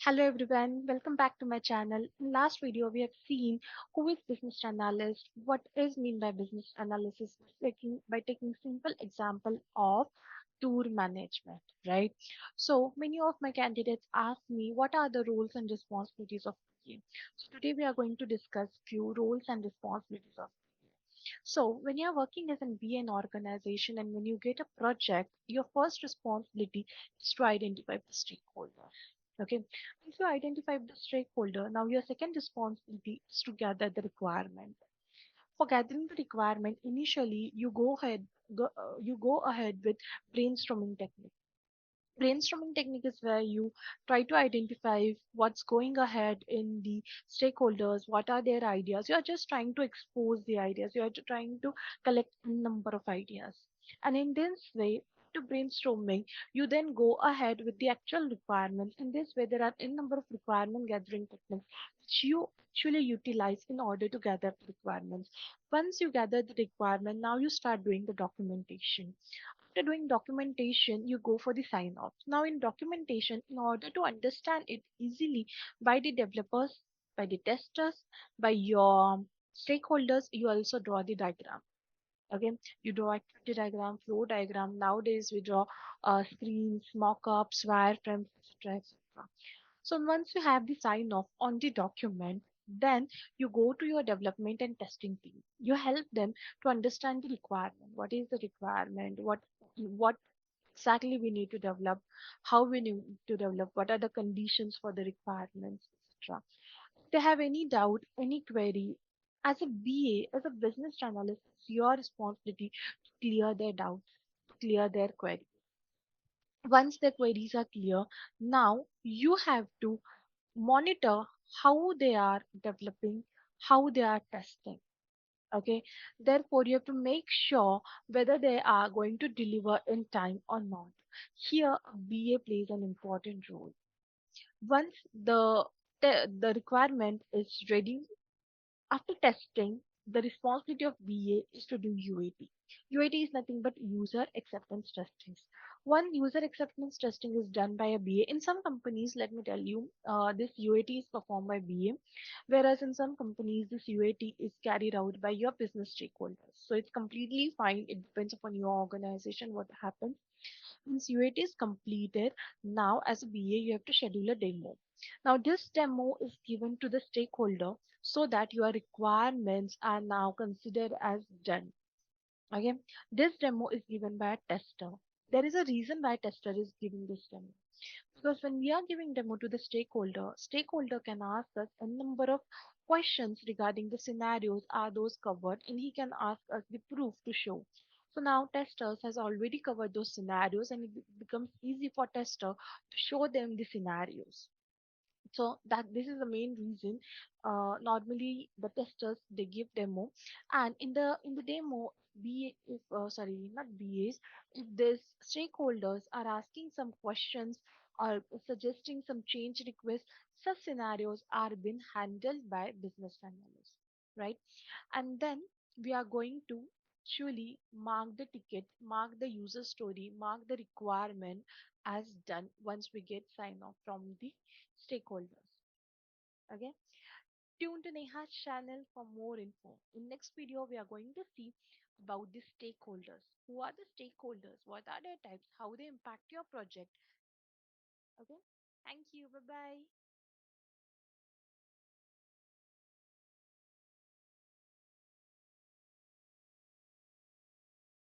Hello everyone, welcome back to my channel. In last video, we have seen who is business analyst, what is mean by business analysis by taking simple example of tour management, right? So many of my candidates ask me what are the roles and responsibilities of BA. So today we are going to discuss few roles and responsibilities of BA. So when you are working as an BA in organization and when you get a project, your first responsibility is to identify the stakeholder. Okay, once you identify the stakeholder, now your second responsibility is to gather the requirement. For gathering the requirement, initially you go ahead with brainstorming technique. Brainstorming technique is where you try to identify what's going ahead in the stakeholders, what are their ideas. You are just trying to expose the ideas. You are trying to collect a number of ideas. And in this way, to brainstorming, you then go ahead with the actual requirements. In this way, there are a number of requirement gathering techniques which you actually utilize in order to gather the requirements. Once you gather the requirement, now you start doing the documentation. After doing documentation, you go for the sign off. Now, in documentation, in order to understand it easily by the developers, by the testers, by your stakeholders, you also draw the diagram. Okay, you draw activity diagram, flow diagram. Nowadays, we draw screens, mock-ups, wireframes, etc. etc. So once you have the sign off on the document, then you go to your development and testing team. You help them to understand the requirement. What is the requirement? What exactly we need to develop? How we need to develop? What are the conditions for the requirements, etc. If they have any doubt, any query, as a BA, as a business analyst, it's your responsibility to clear their doubts, to clear their query. Once the queries are clear, now you have to monitor how they are developing, how they are testing. Okay, therefore, you have to make sure whether they are going to deliver in time or not. Here, a BA plays an important role. Once the requirement is ready, after testing, the responsibility of BA is to do UAT. UAT is nothing but user acceptance testing. One user acceptance testing is done by a BA. In some companies, let me tell you, this UAT is performed by BA, whereas in some companies, this UAT is carried out by your business stakeholders. So it's completely fine. It depends upon your organization what happens. Once UAT is completed, now as a BA, you have to schedule a demo. Now, this demo is given to the stakeholder so that your requirements are now considered as done. Okay, this demo is given by a tester. There is a reason why tester is giving this demo. Because when we are giving demo to the stakeholder can ask us a number of questions regarding the scenarios, are those covered, and he can ask us the proof to show. So now testers has already covered those scenarios and it becomes easy for tester to show them the scenarios. So that this is the main reason normally the testers they give demo, and in the demo if sorry, not BAs, if these stakeholders are asking some questions or suggesting some change requests, such scenarios are being handled by business analysts, right? And then we are going to actually mark the ticket, mark the user story, mark the requirement as done once we get sign off from the stakeholders. Okay, tune to Neha's channel for more info. In next video, we are going to see about the stakeholders. Who are the stakeholders? What are their types? How they impact your project? Okay, thank you. Bye bye.